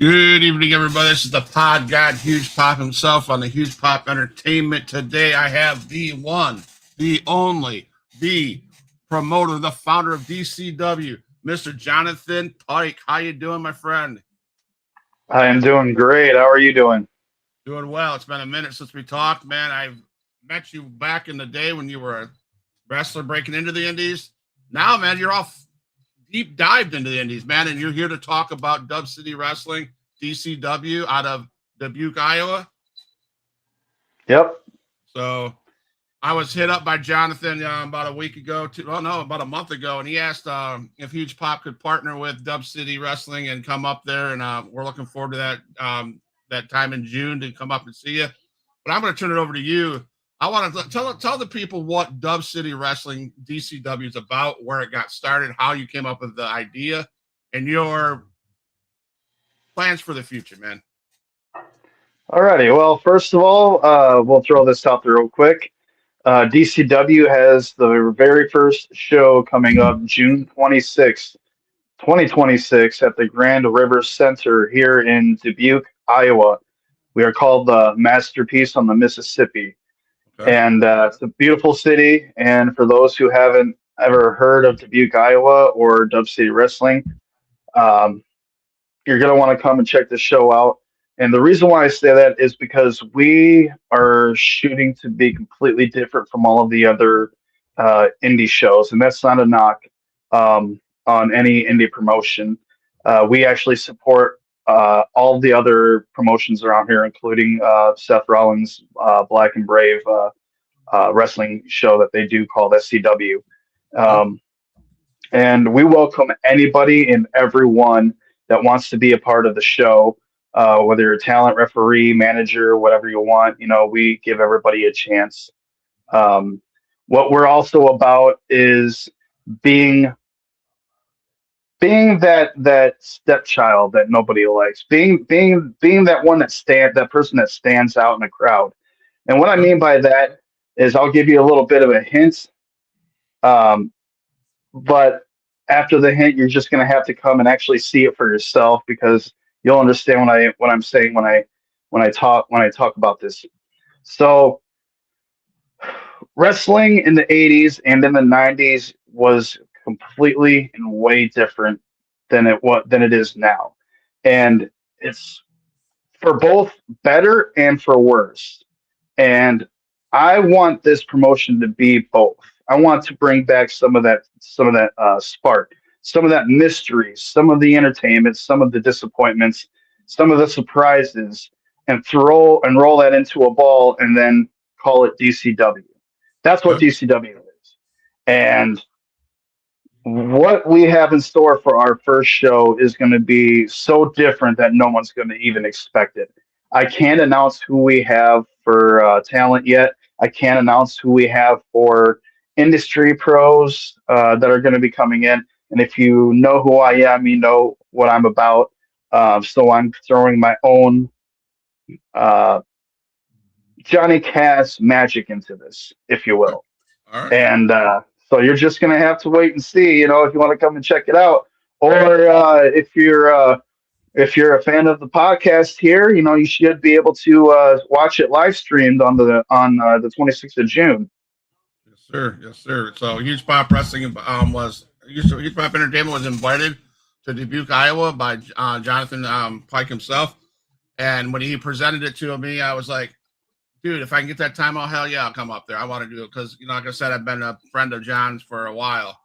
Good evening, everybody. This is the Pod God, Huge Pop himself on the Huge Pop Entertainment. Today I have the one, the only, the promoter, the founder of DCW, Mr. Jonathan Pike. How you doing, my friend? I am doing great. How are you doing? Doing well. It's been a minute since we talked, man. I've met you back in the day when you were a wrestler breaking into the indies. Now, man, you're all deep dived into the indies, man, and you're here to talk about Dub City Wrestling, DCW, out of Dubuque, Iowa. Yep. So I was hit up by Jonathan about a week ago, about a month ago, and he asked if Huge Pop could partner with Dub City Wrestling and come up there, and we're looking forward to that time in June to come up and see you. But I'm going to turn it over to you. I want to tell the people what Dub City Wrestling DCW is about, where it got started, how you came up with the idea, and your plans for the future, man. Alrighty. Well, first of all, we'll throw this out there real quick. DCW has the very first show coming up June 26th, 2026 at the Grand River Center here in Dubuque, Iowa. We are called the Masterpiece on the Mississippi. Okay. And it's a beautiful city. And for those who haven't ever heard of Dubuque, Iowa or Dub City Wrestling, you're going to want to come and check this show out. And the reason why I say that is because we are shooting to be completely different from all of the other indie shows. And that's not a knock on any indie promotion. We actually support all the other promotions around here, including Seth Rollins' Black and Brave wrestling show that they do called SCW. And we welcome anybody and everyone that wants to be a part of the show, whether you're a talent, referee, manager, whatever you want. We give everybody a chance. What we're also about is being that stepchild that nobody likes, being that one that person that stands out in a crowd. And what I mean by that is, I'll give you a little bit of a hint, but after the hint, you're just going to have to come and actually see it for yourself, because you'll understand what I'm saying when I talk about this. So, wrestling in the 80s and in the 90s was completely and way different than it is now, and it's for both better and for worse. And I want this promotion to be both. I want to bring back some of that spark, some of that mystery, some of the entertainment, some of the disappointments, some of the surprises, and roll that into a ball and then call it DCW. That's what DCW is. And what we have in store for our first show is going to be so different that no one's going to even expect it. I can't announce who we have for talent yet. I can't announce who we have for industry pros that are going to be coming in. And if you know who I am, you know what I'm about. So I'm throwing my own Johnny Cass magic into this, if you will. All right. And so you're just going to have to wait and see, if you want to come and check it out. Or if you're a fan of the podcast here, you should be able to watch it live streamed on the 26th of June. Yes, sir. So Huge Pop Wrestling Huge Pop Entertainment was invited to Dubuque, Iowa by Jonathan Pike himself. And when he presented it to me, I was like, dude, if I can get that time, hell yeah, I'll come up there. I want to do it because, like I said, I've been a friend of John's for a while,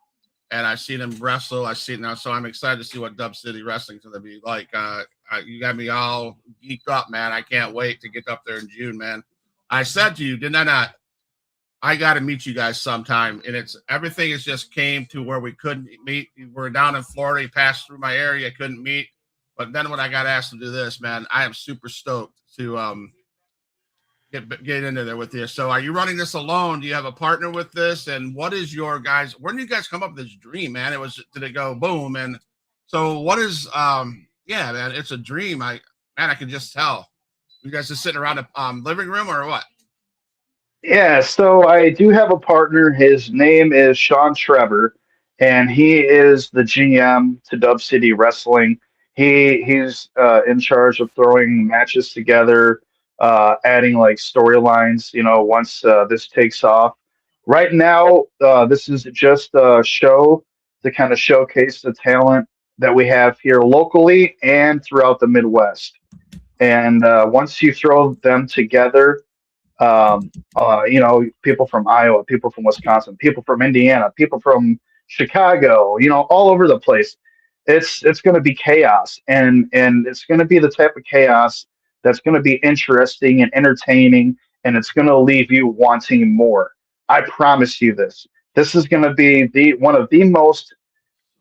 and I've seen him wrestle. I see it now, so I'm excited to see what Dub City Wrestling's going to be like. You got me all geeked up, man. I can't wait to get up there in June, man. I said to you, didn't I not? I got to meet you guys sometime, and everything has just came to where we couldn't meet. We're down in Florida. He passed through my area, couldn't meet, but then when I got asked to do this, man, I am super stoked to get into there with you. So are you running this alone? Do you have a partner with this? And what is your guys, when did you guys come up with this dream, man? Did it go boom? And so what is, yeah, man, it's a dream. I can just tell. You guys just sitting around a living room or what? Yeah, so I do have a partner. His name is Sean Trevor, and he is the GM to Dub City Wrestling. he's in charge of throwing matches together, adding like storylines. Once this takes off. Right now, this is just a show to kind of showcase the talent that we have here locally and throughout the Midwest. And once you throw them together, people from Iowa, people from Wisconsin, people from Indiana, people from Chicago, all over the place. It's going to be chaos, and it's going to be the type of chaos that's going to be interesting and entertaining, and it's going to leave you wanting more. I promise you this. This is going to be the one of the most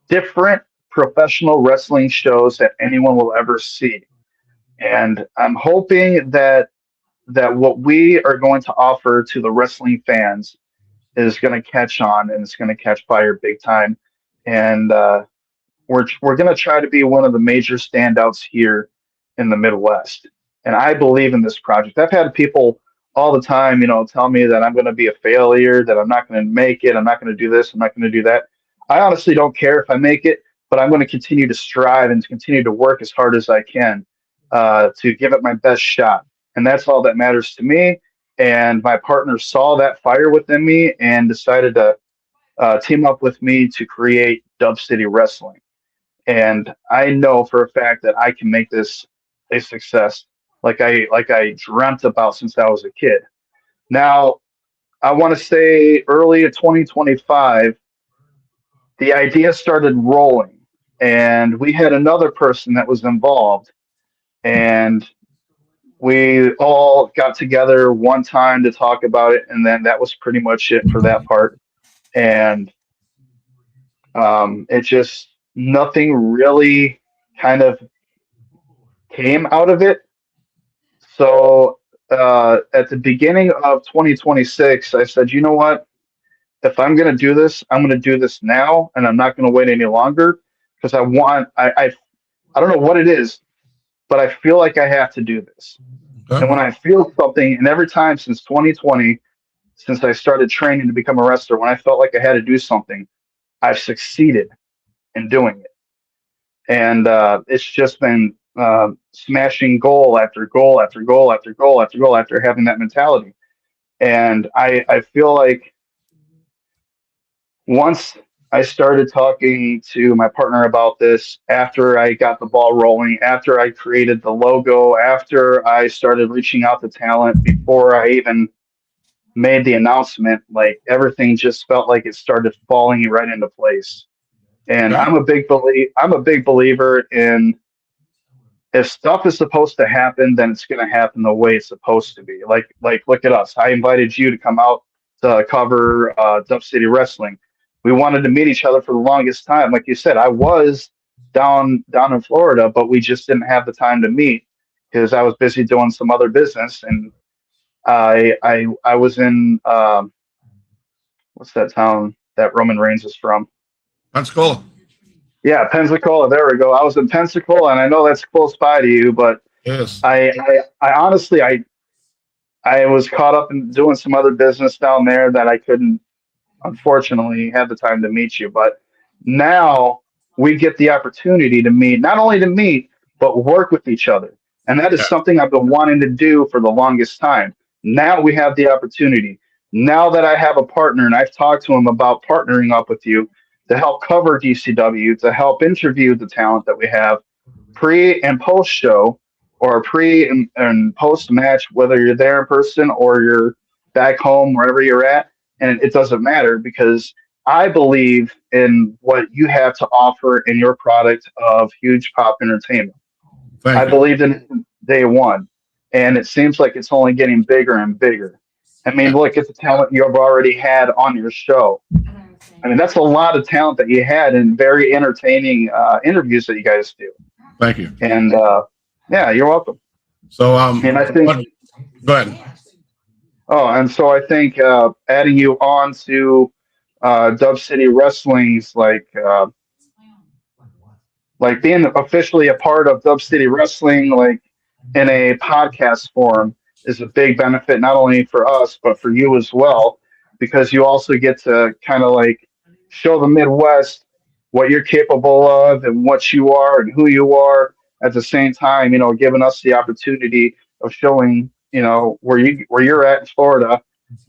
different professional wrestling shows that anyone will ever see, and I'm hoping that what we are going to offer to the wrestling fans is going to catch on, and it's going to catch fire big time. And we're going to try to be one of the major standouts here in the Midwest. And I believe in this project. I've had people all the time, tell me that I'm going to be a failure, that I'm not going to make it, I'm not going to do this, I'm not going to do that. I honestly don't care if I make it, but I'm going to continue to strive and continue to work as hard as I can to give it my best shot. And that's all that matters to me. And my partner saw that fire within me and decided to team up with me to create Dub City Wrestling. And I know for a fact that I can make this a success, like I dreamt about since I was a kid. Now, I want to say early in 2025, the idea started rolling, and we had another person that was involved, and we all got together one time to talk about it, and then that was pretty much it for that part. And it just nothing really kind of came out of it. So at the beginning of 2026, I said, you know what? If I'm going to do this, I'm going to do this now, and I'm not going to wait any longer because I don't know what it is, but I feel like I have to do this. Okay. And when I feel something, and every time since 2020, since I started training to become a wrestler, when I felt like I had to do something, I've succeeded in doing it. And it's just been smashing goal after goal after goal after goal after goal after having that mentality. And I feel like once I started talking to my partner about this, after I got the ball rolling, after I created the logo, after I started reaching out to talent, before I even made the announcement, like everything just felt like it started falling right into place. And Okay. I'm a big believer in, if stuff is supposed to happen, then it's going to happen the way it's supposed to be. Like look at us. I invited you to come out to cover Dub City Wrestling. We wanted to meet each other for the longest time. Like you said, I was down in Florida, but we just didn't have the time to meet because I was busy doing some other business. And I was in what's that town that Roman Reigns is from? Pensacola. Yeah, Pensacola. There we go. I was in Pensacola, and I know that's close by to you, but Yes. I honestly I was caught up in doing some other business down there that I couldn't, unfortunately, have the time to meet you. But now we get the opportunity to meet, not only to meet, but work with each other. And that is Yeah. something I've been wanting to do for the longest time. Now we have the opportunity. Now that I have a partner, and I've talked to him about partnering up with you to help cover DCW, to help interview the talent that we have pre and post show, or pre and post match, whether you're there in person or you're back home, wherever you're at. And it doesn't matter because I believe in what you have to offer in your product of Huge Pop Entertainment. Thank I you. believed in it from day one, and it seems like it's only getting bigger and bigger. I mean, Yeah. look at the talent you've already had on your show. I mean, that's a lot of talent that you had and very entertaining interviews that you guys do. Thank you. And yeah, you're welcome. So And I think, go ahead. oh, and so I think adding you on to Dub City Wrestling's like being officially a part of Dub City Wrestling, like in a podcast form, is a big benefit not only for us but for you as well, because you also get to kind of like show the Midwest what you're capable of and what you are and who you are. At the same time, giving us the opportunity of showing, where you're at in Florida,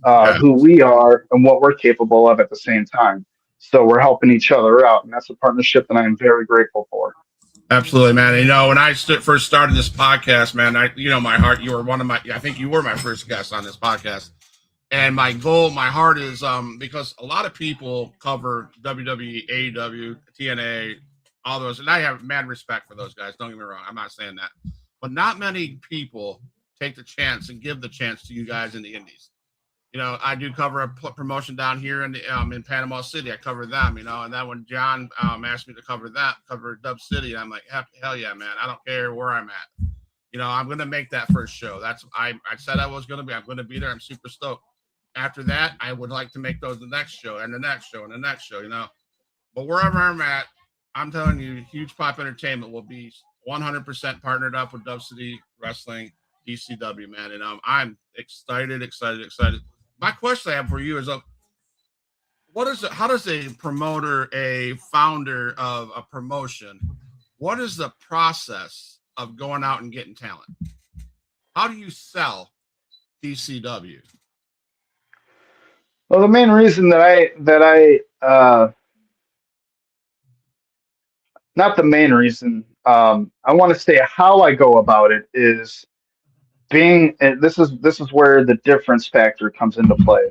Yeah, who we are and what we're capable of at the same time. So we're helping each other out, and that's a partnership that I am very grateful for. absolutely, man. When I first started this podcast, man, my heart, you were one of my, I think you were my first guest on this podcast. And my goal, my heart is because a lot of people cover WWE, AEW, TNA, all those, and I have mad respect for those guys. Don't get me wrong, I'm not saying that, but not many people take the chance and give the chance to you guys in the Indies. I do cover a promotion down here in Panama City. I cover them, and then when John asked me to cover Dub City, I'm like, hell yeah, man! I don't care where I'm at. I'm gonna make that first show. I said I was gonna be. I'm gonna be there. I'm super stoked. After that, I would like to make those the next show and the next show and the next show, But wherever I'm at, I'm telling you, Huge Pop Entertainment will be 100% partnered up with Dub City Wrestling, DCW, man. And I'm excited. My question I have for you is, what is it? How does a promoter, a founder of a promotion, what is the process of going out and getting talent? How do you sell DCW? Well, the main reason not the main reason, I want to say how I go about it is this is where the difference factor comes into play.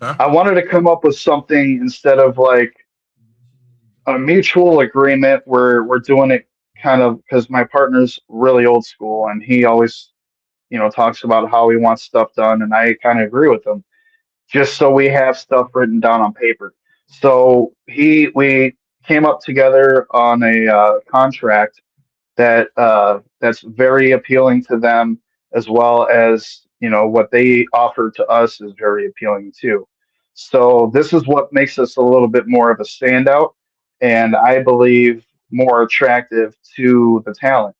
Okay. I wanted to come up with something instead of like a mutual agreement where we're doing it kind of because my partner's really old school and he always, talks about how he wants stuff done, and I kind of agree with him. Just so we have stuff written down on paper. So we came up together on a contract that's very appealing to them, as well as what they offer to us is very appealing too. So this is what makes us a little bit more of a standout, and I believe more attractive to the talent.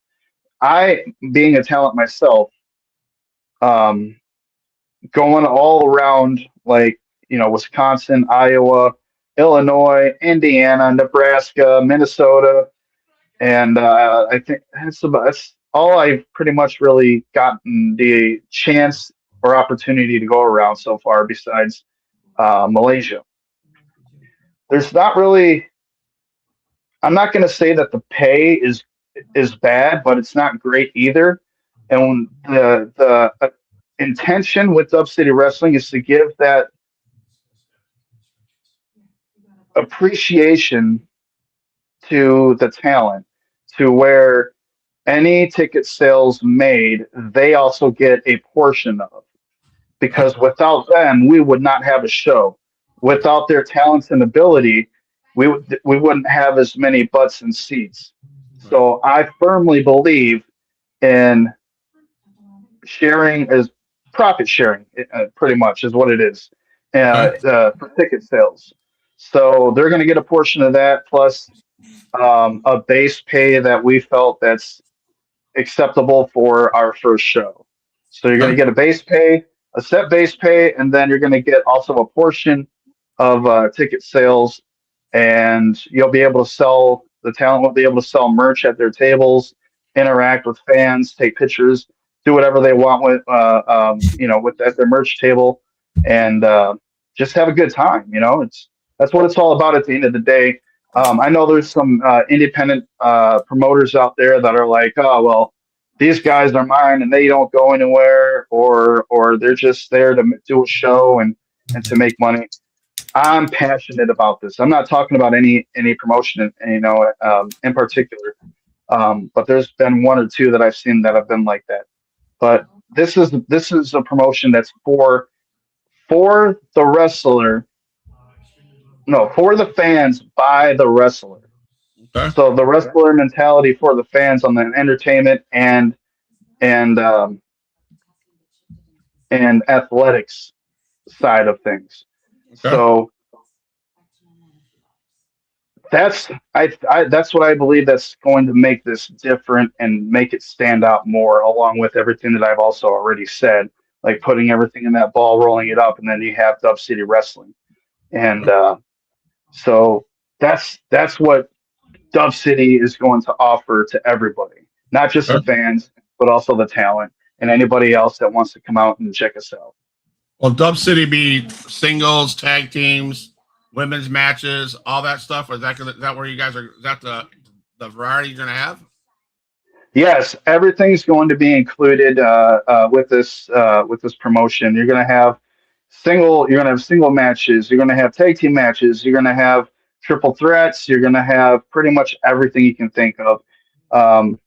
I, being a talent myself, um, going all around like Wisconsin, Iowa, Illinois, Indiana, Nebraska, Minnesota, and I think that's all I've pretty much really gotten the chance or opportunity to go around so far. Besides Malaysia, there's not really. I'm not going to say that the pay is bad, but it's not great either. And the intention with Dub City Wrestling is to give that appreciation to the talent, to where any ticket sales made, they also get a portion of. Because without them, we would not have a show. Without their talents and ability, we wouldn't have as many butts and seats. So I firmly believe in sharing as profit sharing, pretty much is what it is, for ticket sales. So they're going to get a portion of that plus a base pay that we felt that's acceptable for our first show. So you're going to get a base pay, a set base pay, and then you're going to get also a portion of ticket sales, and you'll be able to sell. The talent will be able to sell merch at their tables, interact with fans, take pictures, do whatever they want with with at their merch table, and just have a good time. That's what it's all about at the end of the day. I know there's some independent promoters out there that are like, oh well, these guys are mine and they don't go anywhere, or they're just there to do a show and to make money. I'm passionate about this. I'm not talking about any promotion, in particular. But there's been one or two that I've seen that have been like that. But this is a promotion that's for the wrestler. No, for the fans by the wrestler. Okay. So the wrestler mentality for the fans on the entertainment and and athletics side of things. Okay. So that's what I believe that's going to make this different and make it stand out more, along with everything that I've also already said, like putting everything in that ball, rolling it up, and then you have Dub City Wrestling. And so that's what Dub City is going to offer to everybody, not just the fans, but also the talent and anybody else that wants to come out and check us out. Will Dub City be singles, tag teams, women's matches, all that stuff? Or is that where you guys are? Is that the variety you're gonna have? Yes, everything's going to be included with this promotion. You're gonna have single matches. You're gonna have tag team matches. You're gonna have triple threats. You're gonna have pretty much everything you can think of. Um,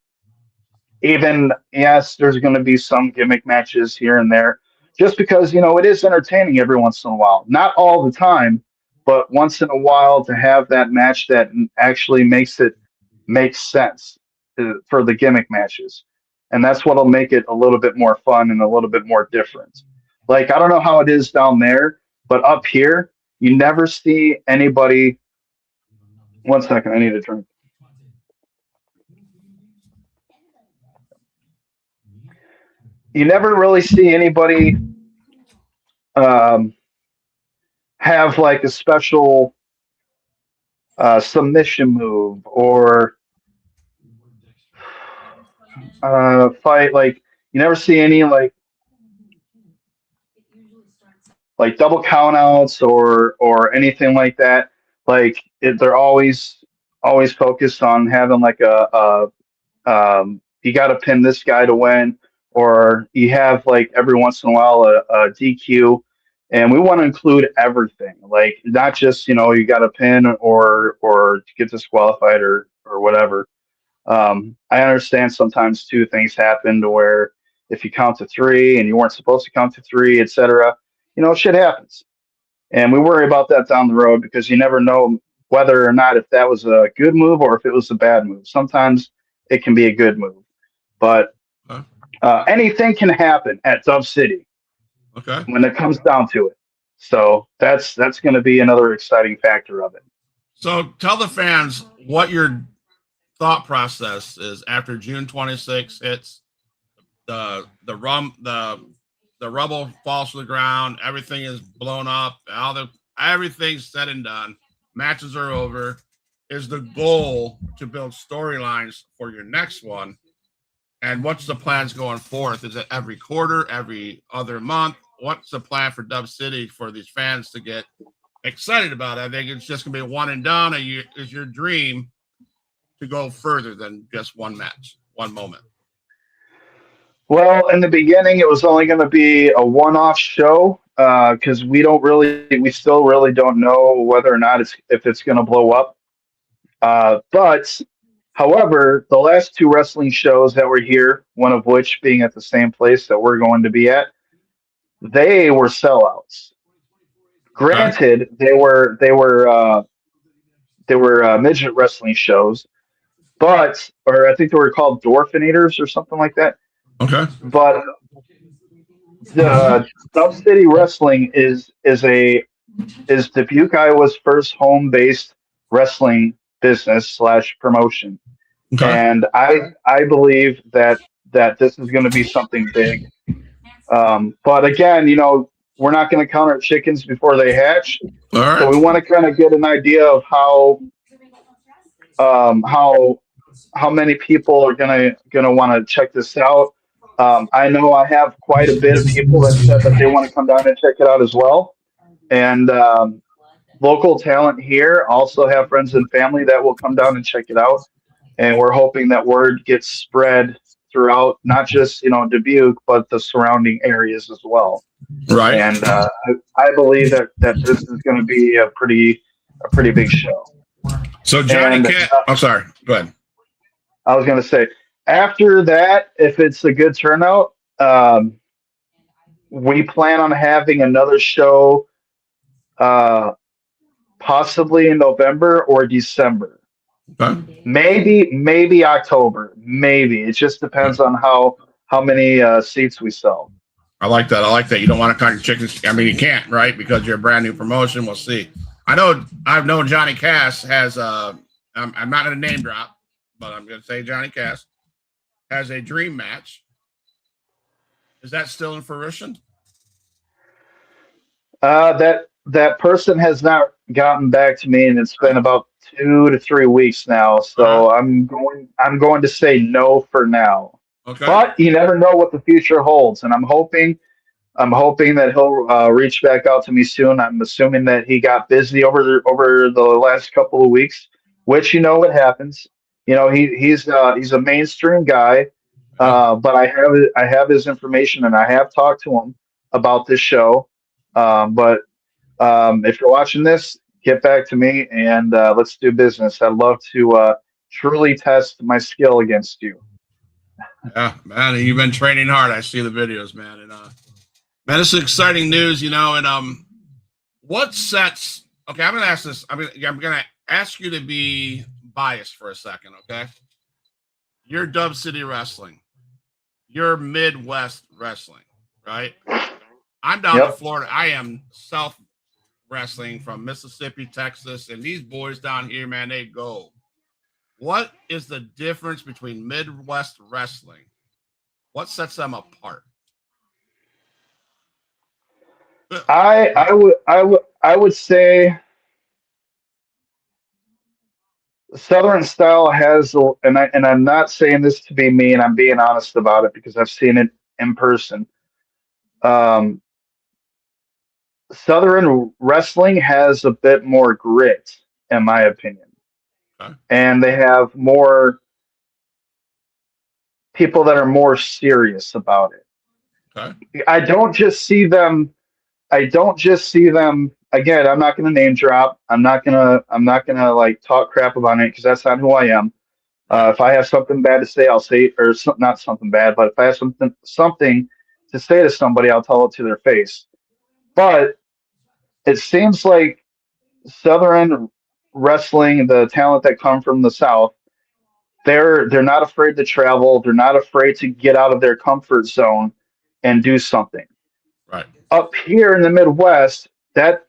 Even yes, there's going to be some gimmick matches here and there, just because it is entertaining every once in a while. Not all the time, but once in a while to have that match that actually makes sense for the gimmick matches, and that's what'll make it a little bit more fun and a little bit more different. Like I don't know how it is down there, but up here you never see anybody. One second, I need a drink. You never really see anybody um, have like a special submission move or fight. Like you never see any like double countouts or anything like that. Like they're always focused on having like you got to pin this guy to win, or you have like every once in a while a DQ, and we want to include everything, like not just you got to pin or get disqualified or whatever. I understand sometimes two things happen to where if you count to three and you weren't supposed to count to three, etc. Shit happens, and we worry about that down the road because you never know whether or not if that was a good move or if it was a bad move. Sometimes it can be a good move, but Huh? anything can happen at Dub City Okay. when it comes down to it. So that's going to be another exciting factor of it. So tell the fans what your thought process is after June 26th hits. The rubble falls to the ground. Everything is blown up. Everything's said and done. Matches are over. Is the goal to build storylines for your next one? And what's the plans going forth? Is it every quarter, every other month? What's the plan for Dub City for these fans to get excited about it? I think it's just going to be one and done. Is your dream to go further than just one match, one moment? Well, in the beginning, it was only going to be a one-off show because we still really don't know whether or not if it's going to blow up. But however, the last two wrestling shows that were here, one of which being at the same place that we're going to be at, they were sellouts. Okay. Granted, they were midget wrestling shows, or I think they were called Dorfinators or something like that. Okay. But the Dub City Wrestling is Dubuque, Iowa's first home-based wrestling business slash promotion, Okay. and I believe that this is going to be something big. But again, we're not going to count our chickens before they hatch, All so we right. want to kind of get an idea of um, how how many people are gonna want to check this out. I know I have quite a bit of people that said that they want to come down and check it out as well, and local talent here also have friends and family that will come down and check it out. And we're hoping that word gets spread throughout, not just Dubuque, but the surrounding areas as well. Right. And I believe that this is going to be a pretty big show. So Johnny And Cat. I'm sorry. Go ahead. I was going to say, after that, if it's a good turnout, we plan on having another show, uh, possibly in November or December. Okay. Maybe October. Maybe it just depends on how many seats we sell. I like that. I like that. You don't want to count your chickens. I mean, you can't, right? Because you're a brand new promotion. We'll see. I've known Johnny Cass has I'm not going to name drop, but I'm going to say Johnny Cass has a dream match. Is that still in fruition? That that person has not gotten back to me, and it's been about 2 to 3 weeks now. Uh-huh. So I'm going to say no for now. Okay. But you never know what the future holds, and I'm hoping that he'll reach back out to me soon. I'm assuming that he got busy over the last couple of weeks, which what happens. He's a mainstream guy, Yeah. but I have his information and I have talked to him about this show. But if you're watching this, get back to me and let's do business. I'd love to truly test my skill against you. Yeah, man, you've been training hard. I see the videos, man, and man, this is exciting news, and what sets? Okay, I'm gonna ask this. I'm gonna ask you to be biased for a second, okay? You're Dub City Wrestling. You're Midwest Wrestling, right? I'm down in Yep. Florida. I am South Wrestling from Mississippi, Texas, and these boys down here, man, they go. What is the difference between Midwest Wrestling? What sets them apart? I would say Southern style has, and I'm not saying this to be mean. I'm being honest about it because I've seen it in person. Um, Southern wrestling has a bit more grit, in my opinion, Okay. and they have more people that are more serious about it. Okay. I don't just see them. I don't just see them. Again, I'm not going to name drop. I'm not gonna like talk crap about it because that's not who I am. Right. If I have something bad to say, I'll say it, or not something bad, but if I have something to say to somebody, I'll tell it to their face. But it seems like Southern wrestling, the talent that come from the South, they're not afraid to travel. They're not afraid to get out of their comfort zone and do something. Right. Up here in the Midwest, that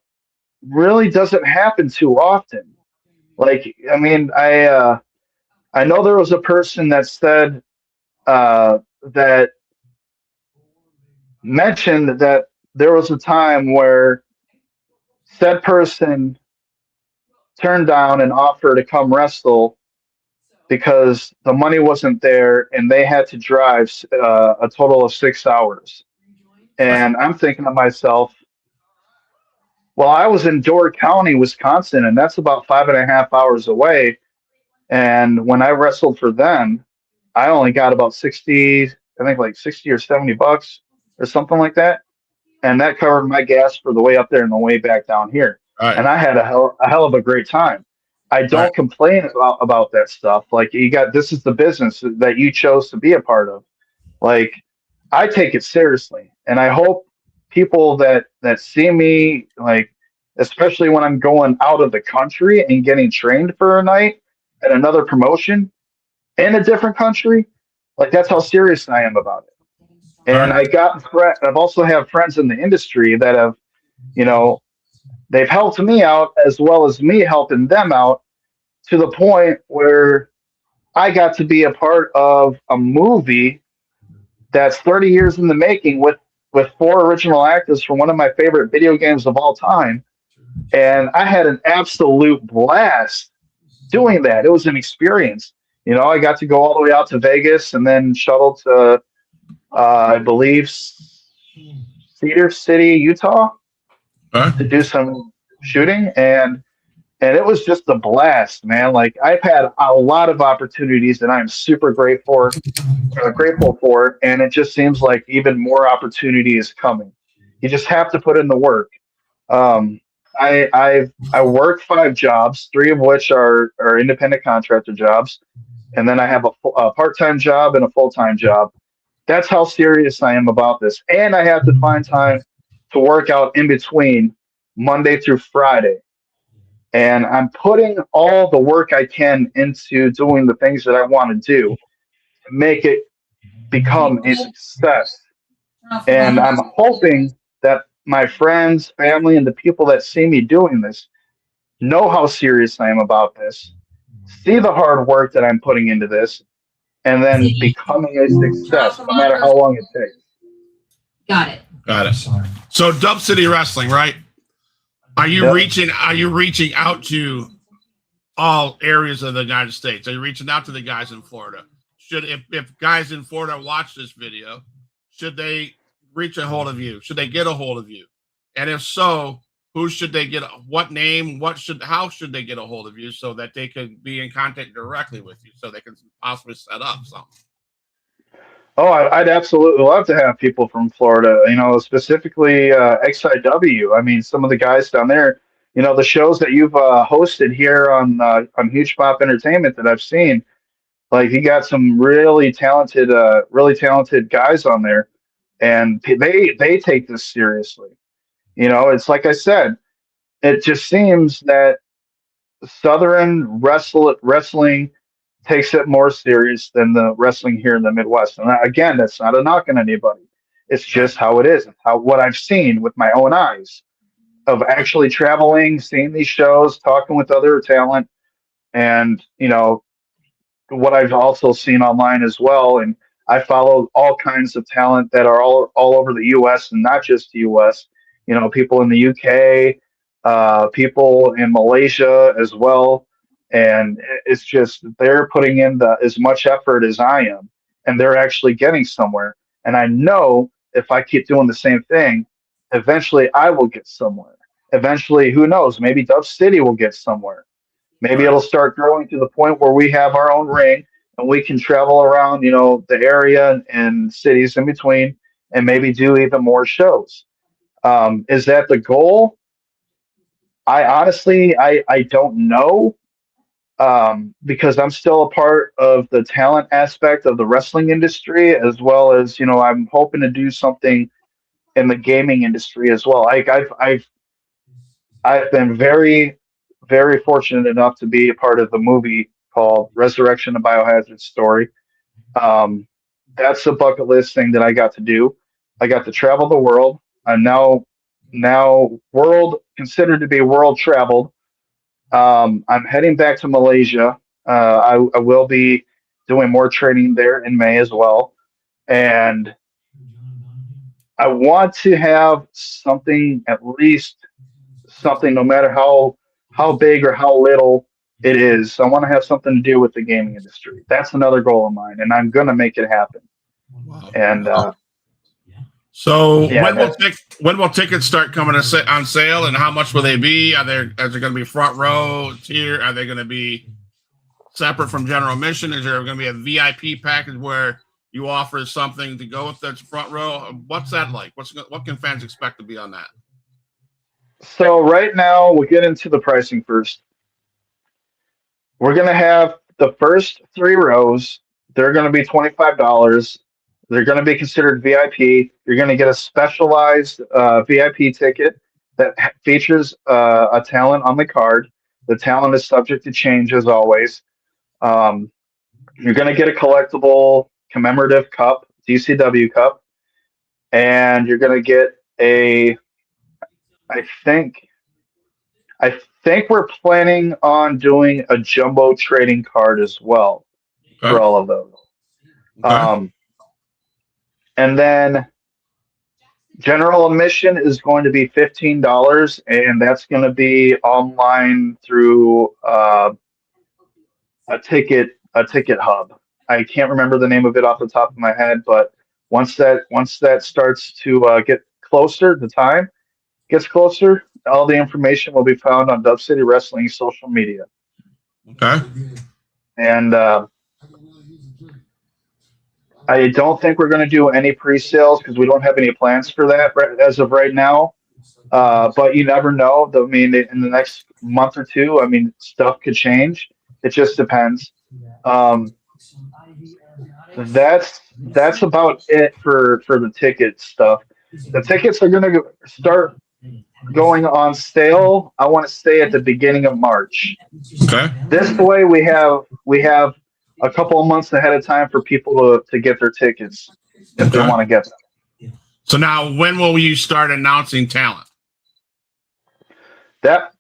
really doesn't happen too often. Like, I mean, I know there was a person that said that mentioned that there was a time where said person turned down an offer to come wrestle because the money wasn't there and they had to drive a total of 6 hours. Right. And I'm thinking to myself, well, I was in Door County, Wisconsin, and that's about 5.5 hours away. And when I wrestled for them, I only got about 60, I think like 60 or $70 or something like that. And that covered my gas for the way up there and the way back down here. Right. And I had a hell of a great time. I Right. don't complain about that stuff. Like this is the business that you chose to be a part of. Like I take it seriously, and I hope people that see me, like especially when I'm going out of the country and getting trained for a night at another promotion in a different country, like that's how serious I am about it. And Right. I've also have friends in the industry that have, you know, they've helped me out as well as me helping them out to the point where I got to be a part of a movie that's 30 years in the making with four original actors from one of my favorite video games of all time. And I had an absolute blast doing that. It was an experience. I got to go all the way out to Vegas and then shuttle to, I believe, Cedar City, Utah, Right. to do some shooting, and it was just a blast, man. Like I've had a lot of opportunities, and I'm super grateful for it. And it just seems like even more opportunity is coming. You just have to put in the work. Um, I work 5 jobs, three of which are independent contractor jobs, and then I have a part-time job and a full-time job. That's how serious I am about this, and I have to find time to work out in between Monday through Friday. And I'm putting all the work I can into doing the things that I want to do to make it become a success. And I'm hoping that my friends, family, and the people that see me doing this know how serious I am about this, see the hard work that I'm putting into this, and then becoming a success, no matter how long it takes. Got it. Got it. So Dub City Wrestling, right? Are you Yep. reaching out to all areas of the United States? Are you reaching out to the guys in Florida? Should if guys in Florida watch this video, should they reach a hold of you? Should they get a hold of you? And if so, who should they get? What name? How should they get a hold of you so that they could be in contact directly with you, so they can possibly set up something? Oh, I'd absolutely love to have people from Florida, specifically XIW. I mean, some of the guys down there, the shows that you've hosted here on Huge Pop Entertainment that I've seen, like you got some really talented guys on there, and they take this seriously. It's like I said, it just seems that Wrestling takes it more serious than the wrestling here in the Midwest. And again, that's not a knock on anybody. It's just how it is. It's what I've seen with my own eyes of actually traveling, seeing these shows, talking with other talent, and what I've also seen online as well. And I follow all kinds of talent that are all over the U.S. and not just the U.S. People in the UK, people in Malaysia as well. And it's just they're putting in as much effort as I am, and they're actually getting somewhere. And I know if I keep doing the same thing, eventually I will get somewhere. Eventually, who knows? Maybe Dub City will get somewhere. Maybe it'll start growing to the point where we have our own ring and we can travel around, the area and cities in between, and maybe do even more shows. Is that the goal? I honestly, I don't know, because I'm still a part of the talent aspect of the wrestling industry, as well as, I'm hoping to do something in the gaming industry as well. Like I've been very, very fortunate enough to be a part of the movie called Resurrection: of Biohazard Story. Um, that's a bucket list thing that I got to do. I got to travel the world. I'm now world considered to be world traveled. I'm heading back to Malaysia. I will be doing more training there in May as well, and I want to have something, at least something, no matter how big or how little it is. I want to have something to do with the gaming industry. That's another goal of mine, and I'm gonna make it happen. Wow. And so yeah, when will tickets start coming on sale, and how much will they be? Are there going to be front row tier? Are they going to be separate from general admission? Is there going to be a VIP package where you offer something to go with that front row? What's that like? What can fans expect to be on that? so right now we'll get into the pricing first. We're gonna have the first 3 rows. They're gonna be $25. They're gonna be considered VIP. You're gonna get a specialized VIP ticket that features a talent on the card. The talent is subject to change as always. Um, you're gonna get a collectible commemorative cup, DCW cup, and you're gonna get a. I think I think we're planning on doing a jumbo trading card as well for Okay. all of those. Okay. And then general admission is going to be $15, and that's going to be online through a ticket hub. I can't remember the name of it off the top of my head, but once that starts to get closer, the time gets closer, all the information will be found on Dub City Wrestling social media. Okay. And I don't think we're going to do any pre-sales because we don't have any plans for that as of right now. But you never know. I mean, in the next month or two, I mean, stuff could change. It just depends. That's about it for the ticket stuff. The tickets are going to start going on sale. I want to say at the beginning of March. Okay. This way, we have a couple of months ahead of time for people to get their tickets if they want to get them. So now, when will you start announcing talent? That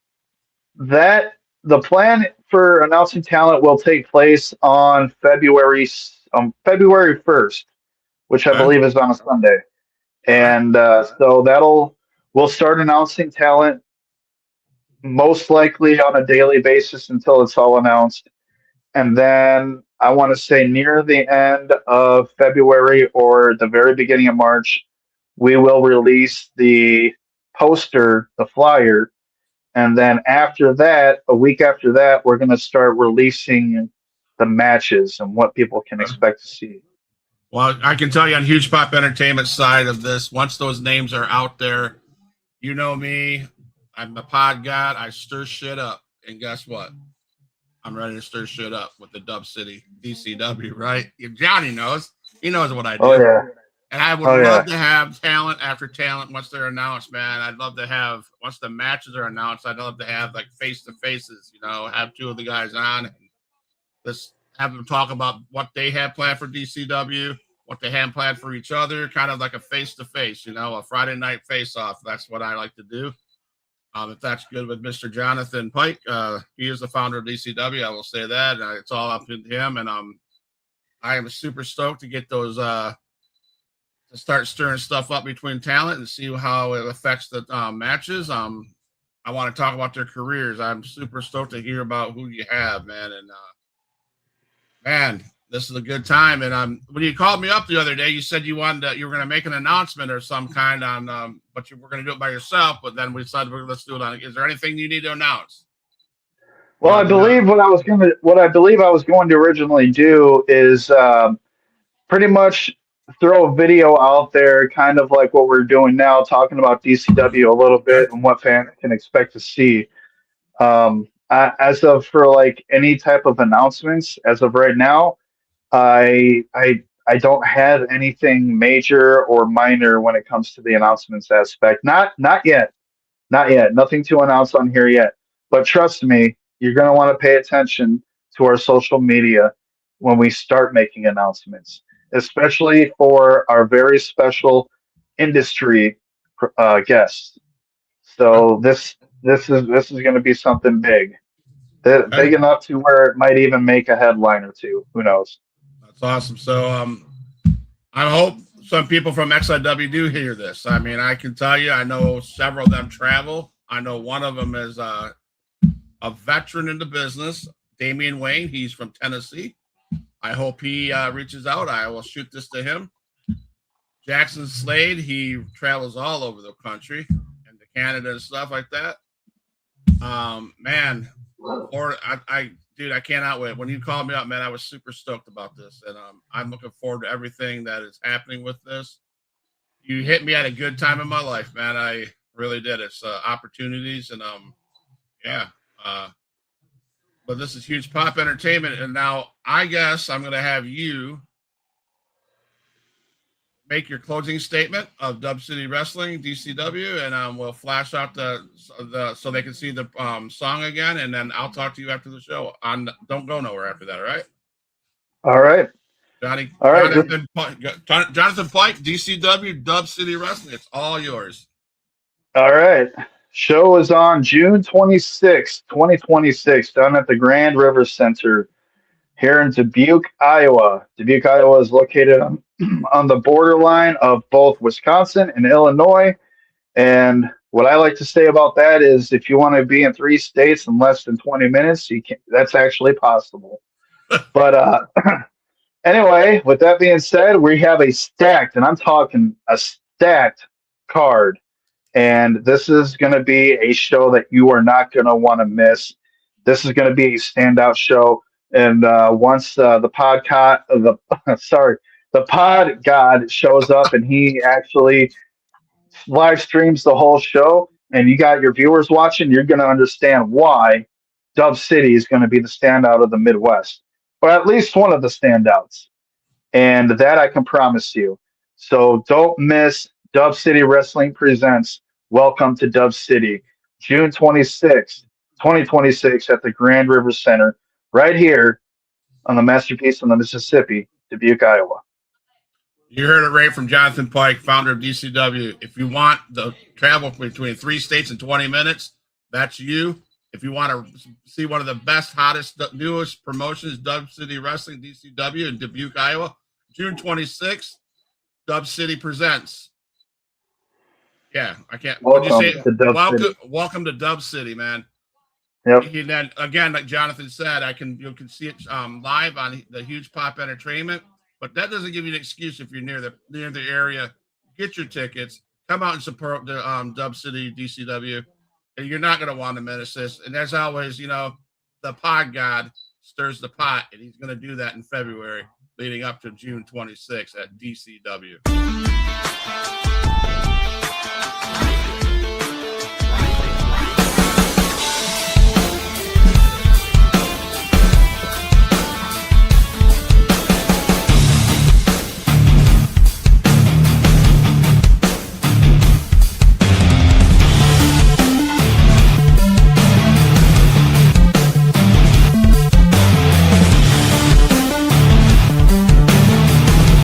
the plan for announcing talent will take place on February 1st, which I believe is on a Sunday, and so we'll start announcing talent most likely on a daily basis until it's all announced. And then I want to say near the end of February or the very beginning of March, we will release the poster, the flyer. And then after that, a week after that, we're going to start releasing the matches and what people can expect to see. Well, I can tell you on Huge Pop Entertainment side of this, once those names are out there, you know me, I'm a pod god. I stir shit up. And guess what? I'm ready to stir shit up with the Dub City DCW, right? If Johnny knows. He knows what I do. Oh, yeah. And I would love to have talent after talent once they're announced, man. I'd love to have, once the matches are announced, I'd love to have like face to faces, have two of the guys on and let's have them talk about what they have planned for DCW, what they have planned for each other, kind of like a face to face, a Friday night face off. That's what I like to do. If that's good with Mr. Jonathan Pike, he is the founder of DCW. I will say that. It's all up to him. And I am super stoked to get those to start stirring stuff up between talent and see how it affects the matches. I want to talk about their careers. I'm super stoked to hear about who you have, man. And man, this is a good time. And when you called me up the other day, you said you were going to make an announcement or some kind on, but you were going to do it by yourself. But then we decided let's do it on. Is there anything you need to announce? Well, I believe what I believe I was going to originally do is pretty much throw a video out there, kind of like what we're doing now, talking about DCW a little bit and what fans can expect to see. As of for like any type of announcements, as of right now, I don't have anything major or minor when it comes to the announcements aspect. Not yet, not yet. Nothing to announce on here yet. But trust me, you're going to want to pay attention to our social media when we start making announcements, especially for our very special industry guests. So this is going to be something big, big enough to where it might even make a headline or two. Who knows? That's awesome. So I hope some people from XIW do hear this. I mean, I can tell you, I know several of them travel. I know one of them is a veteran in the business, Damian Wayne. He's from Tennessee. I hope he reaches out. I will shoot this to him. Jackson Slade, he travels all over the country and to Canada and stuff like that. Man, or dude, I cannot wait. When you called me up, man, I was super stoked about this, and I'm looking forward to everything that is happening with this. You hit me at a good time in my life, man. I really did. It's opportunities, and yeah. But this is Huge Pop Entertainment, and now I guess I'm going to have you make your closing statement of Dub City Wrestling DCW, and we'll flash out the so they can see the song again, and then I'll talk to you after the show. Don't go nowhere after that. All right. All right. Johnny. All right. Jonathan Pike, DCW-Dub City Wrestling. It's all yours. All right. Show is on June 26th, 2026, down at the Grand River Center here in Dubuque, Iowa. Dubuque, Iowa is located on the borderline of both Wisconsin and Illinois. And what I like to say about that is if you want to be in 3 states in less than 20 minutes, you can. That's actually possible. But anyway, with that being said, we have a stacked, and I'm talking a stacked card. And this is going to be a show that you are not going to want to miss. This is going to be a standout show. And once the pod god shows up and he actually live streams the whole show, and you got your viewers watching, you're going to understand why Dub City is going to be the standout of the Midwest, or at least one of the standouts. And that I can promise you. So don't miss Dub City Wrestling presents Welcome to Dub City, June 26th, 2026 at the Grand River Center, right here on the Masterpiece on the Mississippi, Dubuque, Iowa. You heard it right from Jonathan Pike, founder of DCW. If you want the travel between 3 states in 20 minutes, that's you. If you want to see one of the best, hottest, newest promotions, Dub City Wrestling, DCW in Dubuque, Iowa, June 26th, Dub City presents. Yeah, I can't. What do you say? Welcome to Dub City, man. Yep. And then again, like Jonathan said, you can see it live on the Huge Pop Entertainment, but that doesn't give you an excuse if you're near the area. Get your tickets, come out and support the Dub City DCW, and you're not going to want to miss this. And as always, the Pod God stirs the pot, and he's going to do that in February, leading up to June 26th at DCW.